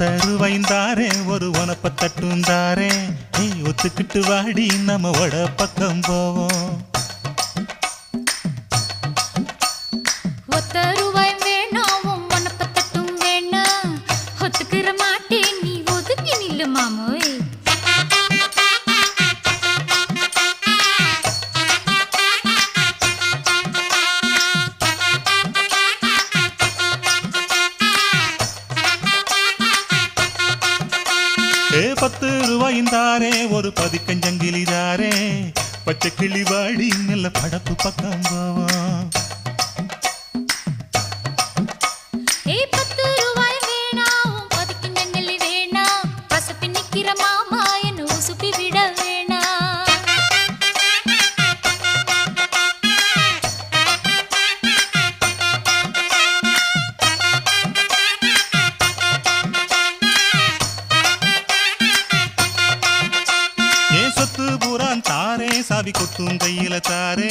10 ரூபாய்ந்தாரே ஒரு உனப்ப தட்டுந்தாரே ஒத்துக்கிட்டு வாடி நம்ம வட பக்கம் போவோம். 10 ரூபாய் வேணாம் உனப்ப தட்டும் வேணாம் ஒத்துக்கிற மாட்டேன் நீ ஒதுங்கி நில்லு மாமோய். 10 ரூபாய்ந்தாரே ஒரு பதிக்கஞ்சங்கிலிதாரே பச்சை கிளி வாடி நல்ல படப்பு பக்கம் போவோம். 10 ரூபாய் வேணாம் பதிக்கஞ்சங்கிலி வேணாம் பசப்பி நிக்கிற மாமா என்ன உசுப்பி விட வேணாம். சொத்து பூரான் தாரே சாவி கொத்தும் கையில தாரே